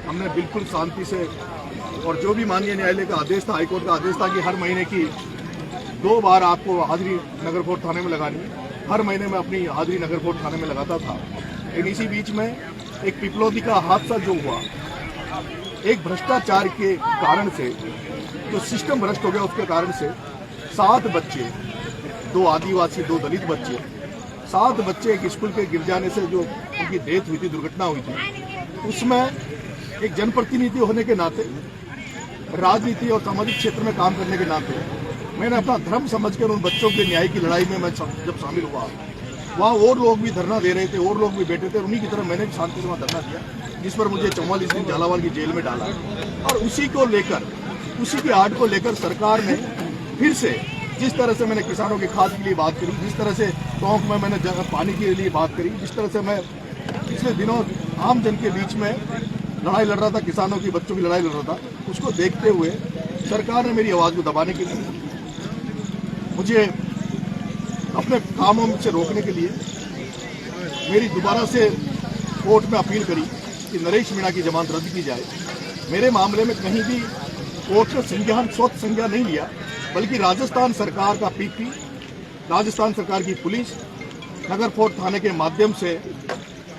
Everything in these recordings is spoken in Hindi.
हमने बिल्कुल शांति से, और जो भी माननीय न्यायालय का आदेश था, हाईकोर्ट का आदेश था कि हर महीने की 2 बार आपको हाजिरी नगर कोर्ट थाने में लगानी है, हर महीने में अपनी हाजिरी नगर कोर्ट थाने में लगाता था। लेकिन इसी बीच में एक पिपलौदी का हादसा जो हुआ, एक भ्रष्टाचार के कारण से, जो सिस्टम भ्रष्ट हो गया उसके कारण से 7 बच्चे, 2 आदिवासी 2 दलित बच्चे, 7 बच्चे एक स्कूल के गिर जाने से जो उनकी डेथ हुई थी, दुर्घटना हुई थी, उसमें एक जनप्रतिनिधि होने के नाते, राजनीति और सामाजिक क्षेत्र में काम करने के नाते मैंने अपना धर्म समझकर उन बच्चों के न्याय की लड़ाई में मैं जब शामिल हुआ, वहाँ और लोग भी धरना दे रहे थे, और लोग भी बैठे थे, उन्हीं की तरह मैंने भी शांति से वहाँ धरना दिया, जिस पर मुझे 44 दिन झालावाड़ की जेल में डाला। और उसी को लेकर, उसी की आड़ को लेकर सरकार ने फिर से, जिस तरह से मैंने किसानों की खाद के लिए बात करी, जिस तरह से टोंक में मैंने पानी के लिए बात करी, जिस तरह से मैं पिछले दिनों आम जन के बीच में लड़ाई लड़ रहा था, किसानों की, बच्चों की लड़ाई लड़ रहा था, उसको देखते हुए सरकार ने मेरी आवाज़ को दबाने के लिए, मुझे अपने कामों से रोकने के लिए मेरी दोबारा से कोर्ट में अपील करी कि नरेश मीणा की जमानत रद्द की जाए। मेरे मामले में कहीं भी कोर्ट ने स्वतः संज्ञा नहीं लिया, बल्कि राजस्थान सरकार का पीपी, राजस्थान सरकार की पुलिस नगर कोर्ट थाने के माध्यम से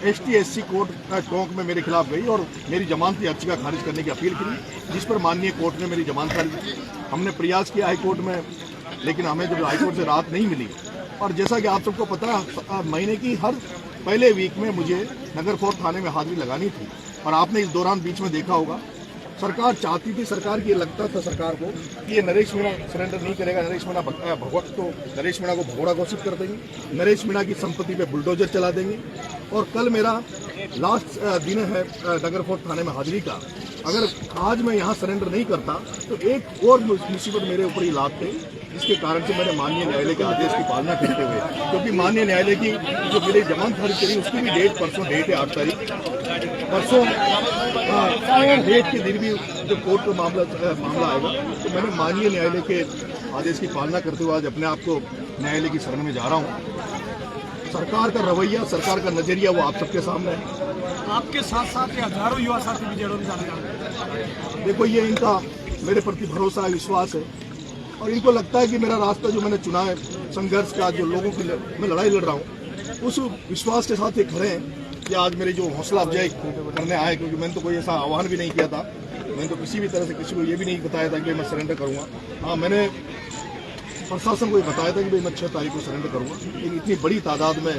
ST/SC कोर्ट टोंक में मेरे खिलाफ गई और मेरी जमानती याचिका खारिज करने की अपील की, जिस पर माननीय कोर्ट ने मेरी जमानत खारिज की। हमने प्रयास किया हाईकोर्ट में, लेकिन हमें जब हाईकोर्ट से राहत नहीं मिली, और जैसा कि आप सबको पता है, महीने की हर पहले वीक में मुझे नगर कोर्ट थाने में हाजिरी लगानी थी, और आपने इस दौरान बीच में देखा होगा, सरकार चाहती थी, सरकार की लगता था सरकार को कि ये नरेश मीणा सरेंडर नहीं करेगा, नरेश मीणा भगवत, तो नरेश मीणा को भगोड़ा घोषित कर देंगे, नरेश मीणा की संपत्ति पे बुलडोजर चला देंगे। और कल मेरा लास्ट दिन है नगर कोर्ट थाने में हाजिरी का। अगर आज मैं यहाँ सरेंडर नहीं करता तो एक और मुसीबत मेरे ऊपर ही लादते, जिसके कारण से मैंने माननीय न्यायालय के आदेश की पालना करते हुए, क्योंकि माननीय न्यायालय की जो मेरी जमानत खारिज करी उसकी भी डेट परसों, डेट है 8 तारीख, परसों डेट के दिन भी जो कोर्ट का मामला आएगा, तो मैंने माननीय न्यायालय के आदेश की पालना करते हुए आज अपने आप को न्यायालय की शरण में जा रहा हूँ। सरकार का रवैया, सरकार का नजरिया वो आप सबके सामने है। आपके साथ साथ ये हजारों युवा साथी भी जेलों में जाने का, देखो, ये इनका मेरे प्रति भरोसा है, विश्वास है, और इनको लगता है कि मेरा रास्ता जो मैंने चुना है संघर्ष का, जो लोगों की मैं लड़ाई लड़ रहा हूँ, उस विश्वास के साथ ये खड़े हैं कि आज मेरी जो हौसला अफजाई करने आए, क्योंकि मैंने तो कोई ऐसा आह्वान भी नहीं किया था, मैंने तो किसी भी तरह से किसी को ये भी नहीं बताया था कि मैं सरेंडर करूँगा। हाँ, मैंने प्रशासन को ये बताया था कि भाई मैं 6 तारीख को सरेंडर करूँगा, लेकिन इतनी बड़ी तादाद में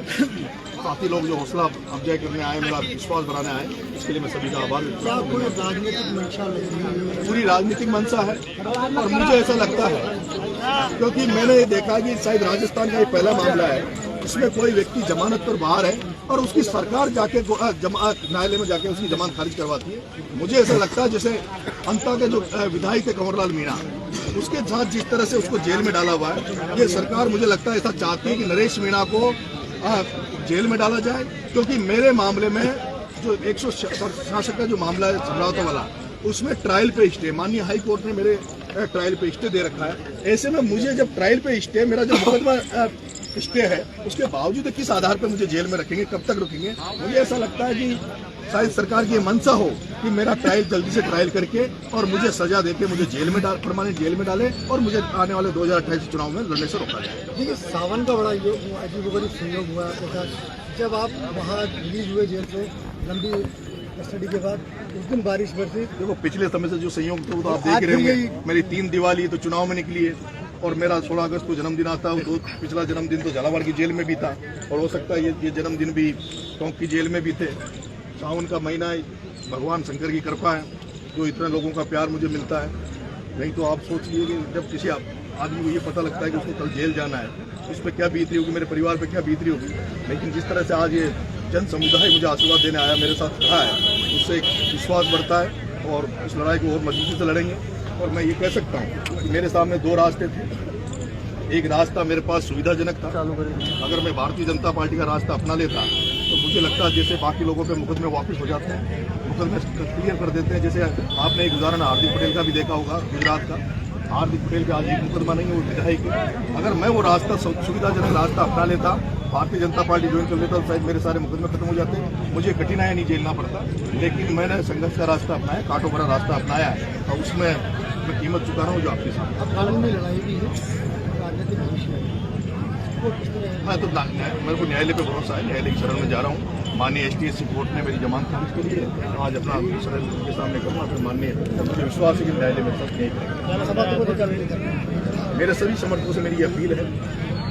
साथी लोग जो हौसला अफजाई करने आए, मेरा विश्वास बढ़ाने आए, इसके लिए मैं सभी का आभार व्यक्त करता हूं। राजनीतिक मंशा लगी, पूरी राजनीतिक मंशा है, और मुझे ऐसा लगता है, क्योंकि मैंने ये देखा कि शायद राजस्थान का ये पहला मामला है इसमें कोई व्यक्ति जमानत पर बाहर है और उसकी सरकार जाके न्यायालय में जाके उसकी जमानत खारिज करवाती है। मुझे ऐसा लगता है जैसे अंता के जो विधायक थे कंवरलाल मीणा, उसके साथ जिस तरह से उसको जेल में डाला हुआ है, ये सरकार मुझे लगता है ऐसा चाहती है कि नरेश मीणा को जेल में डाला जाए, क्योंकि मेरे मामले में जो 166 का जो मामला है समझौता वाला, उसमें ट्रायल पे स्टे, माननीय हाई कोर्ट ने मेरे ट्रायल पे स्टे दे रखा है। ऐसे में मुझे जब ट्रायल पे स्टे, मेरा जो मुकदमा स्टे है, उसके बावजूद किस आधार पर मुझे जेल में रखेंगे, कब तक रखेंगे? मुझे ऐसा लगता है कि शायद सरकार की मंशा हो कि मेरा ट्रायल जल्दी से ट्रायल करके और मुझे सजा देके मुझे जेल में परमानेंट जेल में डाले और मुझे आने वाले 2028 चुनाव में लड़ने से रोका जाए। देखिए, सावन का बड़ा अजीबोगरीब संयोग हुआ आपके साथ, जब आप वहाँ रिलीज हुए जेल से लंबी कस्टडी के बाद, उस दिन बारिश बरसी। देखो, पिछले समय से जो संयोग थे वो तो आप देख रहे होंगे, मेरी 3 दिवाली तो चुनाव में निकली है, और मेरा 16 अगस्त को जन्मदिन आता है, वो पिछला जन्मदिन तो झालावाड़ की जेल में भी था, और हो सकता है ये जन्मदिन भी टोंक की जेल में भी थे। सावन का महीना भगवान शंकर की कृपा है, जो इतने लोगों का प्यार मुझे मिलता है। नहीं तो आप सोच लीजिए कि जब किसी आदमी को ये पता लगता है कि उसको कल जेल जाना है, उस पर क्या बीत रही होगी, मेरे परिवार पर क्या बीत रही होगी। लेकिन जिस तरह से आज ये जन समुदाय मुझे आशीर्वाद देने आया, मेरे साथ खड़ा है, उससे एक विश्वास बढ़ता है, और इस लड़ाई को और मजबूती से लड़ेंगे। और मैं ये कह सकता हूँ कि मेरे सामने 2 रास्ते थे। एक रास्ता मेरे पास सुविधाजनक था, अगर मैं भारतीय जनता पार्टी का रास्ता अपना लेता तो मुझे लगता है जैसे बाकी लोगों पे मुकदमे वापस हो जाते हैं, मुकदमे क्लियर कर देते हैं। जैसे आपने एक उदाहरण हार्दिक पटेल का भी देखा होगा, गुजरात का, हार्दिक पटेल का आज एक मुकदमा नहीं है, वो विधायक है। अगर मैं वो रास्ता सुविधाजनक रास्ता अपना लेता, भारतीय जनता पार्टी ज्वाइन कर लेता, तो शायद मेरे सारे मुकदमे खत्म हो जाते, मुझे कठिनाइयाँ नहीं झेलना पड़ता। लेकिन मैंने संघर्ष का रास्ता अपनाया, कांटो भरा रास्ता अपनाया है, और उसमें मैं कीमत चुका रहा हूँ जो आपके सामने। अब कानूनी लड़ाई भी है, राजनीतिक भविष्य है, वो किस तरह है? हाँ, तो मेरे को न्यायालय पे भरोसा है, न्यायालय की शरण में जा रहा हूँ। माननीय STSC कोर्ट ने मेरी जमानत खारिज करी है, आज अपना शरण के सामने करूँगा, फिर माननीय मुझे विश्वास है कि न्यायालय में सब न्याय करेंगे। समर्थकों को निकालने मेरे सभी समर्थकों से मेरी अपील है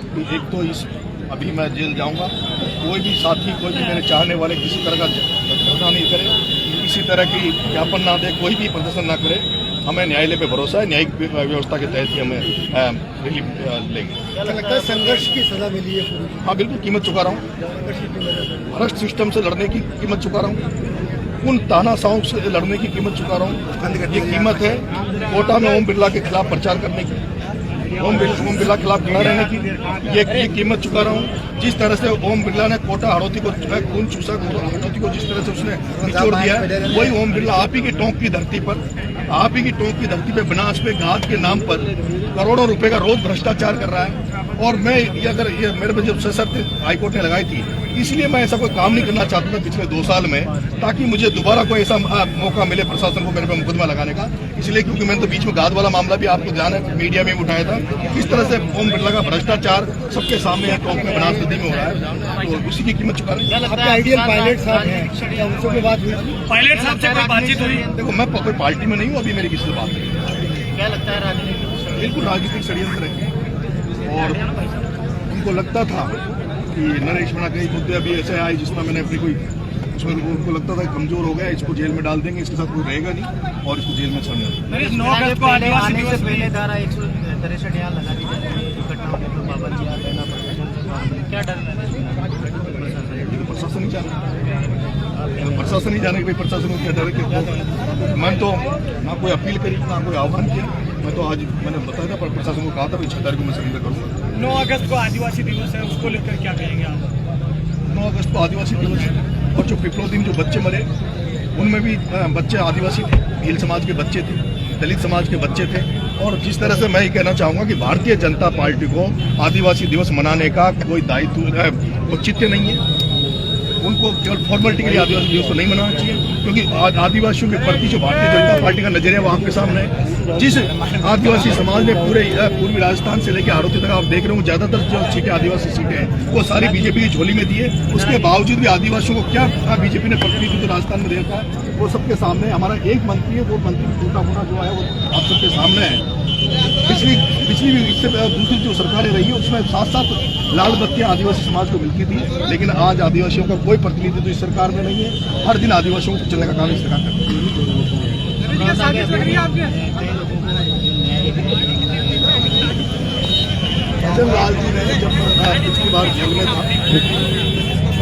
कि एक तो इस अभी मैं जेल जाऊंगा, कोई भी साथी, कोई भी मेरे चाहने वाले किसी तरह का घटना नहीं करे, किसी तरह की ज्ञापन ना दे, कोई भी प्रदर्शन ना करे। हमें न्यायालय पे भरोसा है, न्यायिक व्यवस्था के तहत ही हमें रिलीफ लेंगे। क्या लगता है संघर्ष की सजा मिली है पूरी? हाँ बिल्कुल, कीमत चुका रहा हूँ, भ्रष्ट सिस्टम से लड़ने की कीमत चुका रहा हूँ, उन तानाशाहों से लड़ने की कीमत चुका रहा हूँ। ये कीमत है कोटा में ओम बिरला के खिलाफ प्रचार करने की, ओम बिरला के खिलाफ खड़ा रहने की, ये कीमत चुका रहा हूँ। जिस तरह से ओम बिरला ने कोटा हड़ौती को खून चूसा, हड़ौती को जिस तरह से उसने निचोड़ दिया, वही ओम बिरला आप ही की टोंक की धरती पर, आप ही की टोंक की धरती पे विनाश पे घात के नाम पर करोड़ों रुपए का रोज भ्रष्टाचार कर रहा है। और मैं ये मेरे पे जब सशर्त हाईकोर्ट ने लगाई थी, इसलिए मैं ऐसा कोई काम नहीं करना चाहता था पिछले 2 साल में, ताकि मुझे दोबारा कोई ऐसा मौका मिले प्रशासन को मेरे पे मुकदमा लगाने का। इसलिए क्योंकि मैंने तो बीच में गाद वाला मामला भी आपको ध्यान है, मीडिया में उठाया था, किस तरह से ओम बिरला का भ्रष्टाचार सबके सामने टोंक में बनास नदी में हो रहा है, तो उसी की कीमत चुका रहे हैं। आपके आइडियल पायलट साहब हैं, क्या उनसे कोई बात हुई? पायलट साहब से कोई बातचीत हुई? देखो, मैं कोई पार्टी में नहीं हूँ, अभी मेरी किसी से बात नहीं। क्या लगता है राजनीतिक? बिल्कुल राजनीतिक षड्यंत्र है, और उनको लगता था कि नरेश मीणा कई मुद्दे अभी ऐसे आए जिसमें मैंने अपनी कोई, उसमें उनको लगता था कमजोर हो गया, इसको जेल में डाल देंगे, इसके साथ कोई रहेगा नहीं और इसको जेल में छोड़ना। 9 अगस्त को आदिवासी दिवस पहले धारा 163 यहाँ लगा दी जाती है, घटना होने पर पाबंदी यहाँ रहना पड़ेगा, क्या डर है? प्रशासन ही जाने, प्रशासन ही जाने कि भाई प्रशासन को क्या डर है कि मैं तो ना कोई अपील करी, ना कोई आह्वान किया। मैं तो आज मैंने बताया था, पर प्रशासन को कहा था 6 तारीख को मैं सरेंडर करूँगा। 9 अगस्त को आदिवासी दिवस है, उसको लेकर क्या कहेंगे आप? 9 अगस्त को आदिवासी दिवस है, और जो पिपलो दिन जो बच्चे मरे, उनमें भी बच्चे आदिवासी थे, भील समाज के बच्चे थे, दलित समाज के बच्चे थे। और जिस तरह से मैं ये कहना चाहूँगा कि भारतीय जनता पार्टी को आदिवासी दिवस मनाने का कोई दायित्व औचित्य नहीं है। उनको केवल फॉर्मेलिटी के लिए आदिवासी दिवस को नहीं मनाना चाहिए, क्योंकि आदिवासियों के प्रति जो भारतीय जनता पार्टी का नजरिया वो आपके सामने है। जिस आदिवासी समाज ने पूरे पूर्वी राजस्थान से लेकर हड़ौती तक आप देख रहे हो, ज्यादातर जो सीटें आदिवासी सीटें हैं वो सारी बीजेपी की झोली में दी है। उसके बावजूद भी आदिवासियों को क्या बीजेपी ने प्रतिनिधित्व राजस्थान में देखा है, वो सबके सामने। हमारा एक मंत्री है, वो मंत्री टूटा फूटा जो है वो आप सबके सामने है। पिछली भी इससे दूसरी जो सरकारें रही है उसमें 7 लाल बत्तियां आदिवासी समाज को मिलती थी, लेकिन आज आदिवासियों का कोई प्रतिनिधित्व इस सरकार में नहीं है। हर दिन आदिवासियों को चलने का काम इस सरकार करती है। भजन लाल जी ने जब पिछली बार जेल में था,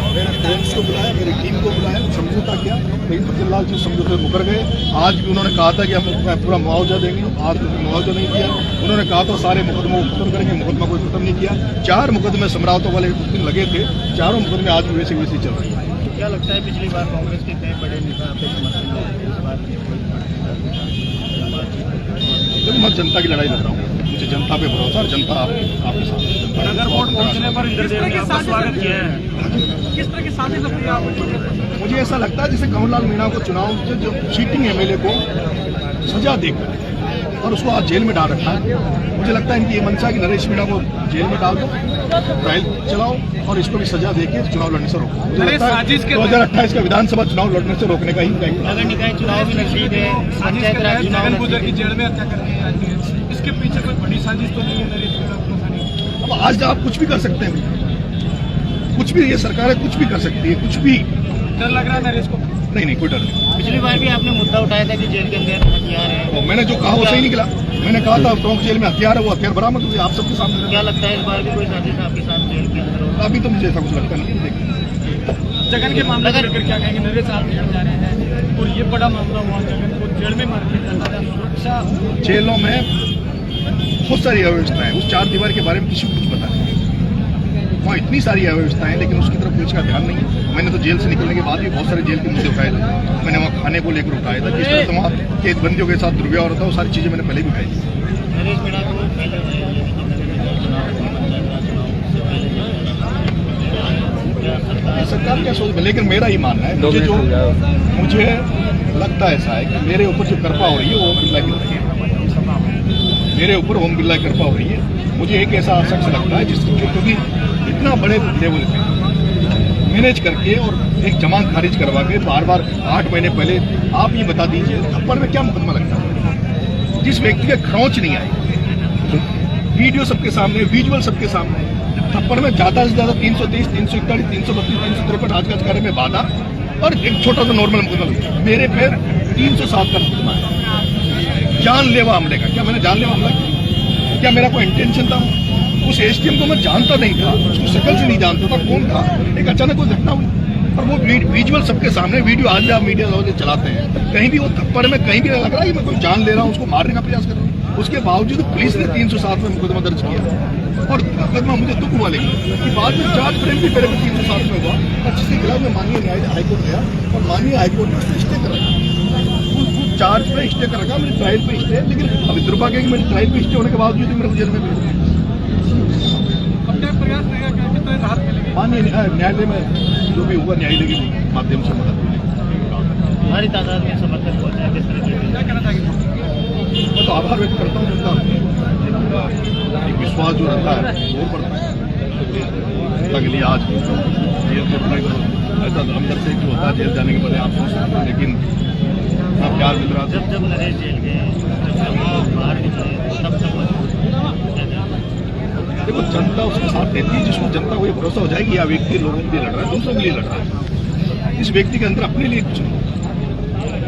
मेरे फ्रेंड्स को बुलाया, मेरी टीम को बुलाया, समझौता किया, लेकिन भजन लाल जी समझौते से मुकर गए। आज भी उन्होंने कहा था कि हम पूरा मुआवजा देंगे, आज मुआवजा नहीं दिया। उन्होंने कहा था सारे मुकदमों को खत्म करेंगे, मुकदमा कोई खत्म नहीं किया। 4 मुकदमे समरावतों वाले उस दिन लगे थे, 4 मुकदमे आज भी वैसे वैसे चल रहे हैं। क्या लगता है पिछली बार कांग्रेस के कई बड़े नेता आपके समर्थन में, इस बार लेकिन मैं जनता की लड़ाई लड़ रहा हूँ, मुझे जनता पे भरोसा, और जनता आपके साथ है। नगर कोर्ट पहुंचने पर इंद्रदेव ने आपका स्वागत किया है, किस तरह की साजिश लगती है आपको? मुझे ऐसा लगता है जैसे कमललाल मीणा को चुनाव से जो चीटिंग एमएलए को सजा देकर और उसको आज जेल में डाल रखा है। मुझे लगता है इनकी ये मंशा कि नरेश मीणा को जेल में डाल दो, ट्रायल चलाओ और इसको भी सजा देके चुनाव लड़ने से रोको। मुझे लगता है 2028 का विधानसभा चुनाव लड़ने से रोकने का ही नगर निकाय चुनाव भी नजदीक है, पंचायत राज चुनाव जगन गुजर की जेल में हत्या करके, इसके पीछे कोई बड़ी साजिश तो नहीं है नरेश मीणा को? अब आज आप कुछ भी कर सकते हैं, कुछ भी, ये सरकार कुछ भी कर सकती है, कुछ भी। डर लग रहा है नरेश को? नहीं, कोई डर नहीं। पिछली बार भी आपने मुद्दा उठाया था कि जेल के अंदर हथियार है, तो मैंने जो कहा वो सही निकला। मैंने कहा था टोंक जेल में हथियार है, वो हथियार बरामद हुए आप सबके सामने। क्या लगता है इस बार भी कोई साजिश आपके साथ जेल के अंदर होगा? अभी तो मुझे ऐसा कुछ लगता नहीं। देखिए, जगन के मामले को लेकर क्या कहेंगे? नरेश साहब जेल जा रहे हैं और ये बड़ा मामला हुआ, जगन को जेल में मार दिया, सुरक्षा जेलों में बहुत सारी अव्यवस्थाएं, उस 4 दीवार के बारे में किसी को कुछ पता नहीं। वहाँ इतनी सारी अव्यवस्थाएं, लेकिन उसकी तरफ कुछ का ध्यान नहीं है। मैंने तो जेल से निकलने के बाद भी बहुत सारे जेल के मुद्दे उठाए थे। मैंने वहाँ खाने को लेकर उठाया था, किस तरह से वहाँ कैद बंदियों के साथ दुर्व्यवहार होता है, वो सारी चीज़ें मैंने पहले भी उठाई थी। नरेश मीणा को पहले सरकार क्या सोच, लेकिन मेरा ही मानना है, मुझे लगता ऐसा है कि मेरे ऊपर जो कृपा हो रही है वो ओम बिरला की तरह है। मेरे ऊपर ओम बिरला की कृपा हो रही है। मुझे एक ऐसा शख्स लगता है जिसको, क्योंकि इतना बड़े लेवल पे मैनेज करके और एक जमानत खारिज करवा के बार बार 8 महीने पहले, आप ये बता दीजिए थप्पड़ में क्या मुकदमा लगता है जिस व्यक्ति के खरोंच नहीं आई, वीडियो सबके सामने, विजुअल सबके सामने, थप्पड़ में ज्यादा से ज्यादा 323, 341, 332, 353 आज कार्य में बाधा और एक छोटा सा नॉर्मल मुकदमा। मेरे पे 307 का मुकदमा है जानलेवा हमले का। क्या मैंने जानलेवा हमला किया? क्या मेरा कोई इंटेंशन था? उस एसडीएम को मैं जानता नहीं था, उसको शक्ल से नहीं जानता था कौन था। एक अचानक कोई घटना हुई और वो विजुअल सबके सामने, वीडियो आज भी आप मीडिया वाले चलाते हैं, कहीं भी वो थप्पड़ में कहीं भी लग रहा है कि मैं कोई जान ले रहा हूँ, उसको मारने का प्रयास कर रहा हूँ। उसके बावजूद पुलिस ने 307 में मुकदमा दर्ज किया और मुकदमा मुझे दुख हुआ, लेकिन कि बाद में चार्ज फ्रेम भी मेरे को 307 में हुआ और जिसके खिलाफ मैं माननीय न्यायालय हाईकोर्ट गया और माननीय हाईकोर्ट ने उसको स्टे कर रखा, चार्ज पे स्टे कर रखा, मेरी ट्रायल पे स्टे। लेकिन अभी दुर्भाग्य है कि मेरी ट्रायल पे स्टे होने के बावजूद मेरे को जेल में भेज दिया। माननीय न्यायालय में जो भी हुआ न्यायालय के माध्यम से मदद मिलेगी। हमारी तादाद में समर्थक पहुंचे हैं, किस तरह की? मैं तो आभार व्यक्त करता हूँ उनका, एक विश्वास जो रहता है वो बढ़ता है। के लिए आज जेल से उठने को ऐसा अंदर से जो होता है जेल जाने के बाद आप सोच सकते हैं, लेकिन इतना प्यार मिल रहा था। जब नरेश जेल गए, जब बाहर निकले, तब देखो जनता उसके साथ देती है, जिसको जनता को ये भरोसा हो जाए कि यह व्यक्ति लोगों के लिए लड़ रहा है, दूसरों के लिए लड़ रहा है, इस व्यक्ति के अंदर अपने लिए कुछ नहीं।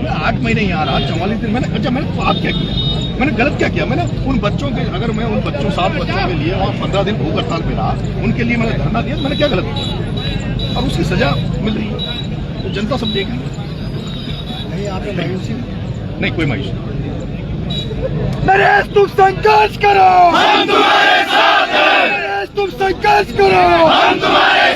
मैं 8 महीने यहाँ रहा, 44 दिन, मैंने अच्छा मैंने पाप क्या किया, मैंने गलत क्या किया? मैंने उन बच्चों के, अगर मैं उन बच्चों 7 बच्चों के लिए वहाँ 15 दिन भूख हड़ताल पे रहा, उनके लिए मैंने धरना दिया, मैंने क्या गलत किया? और उसकी सजा मिल रही है, तो जनता सब देख रही है। नहीं आपने मायूसी नहीं, कोई मायूसी नहीं। नरेश तुम संघर्ष करो, हम तुम्हारे साथ हैं। नरेश तुम संघर्ष करो, हम तुम्हारे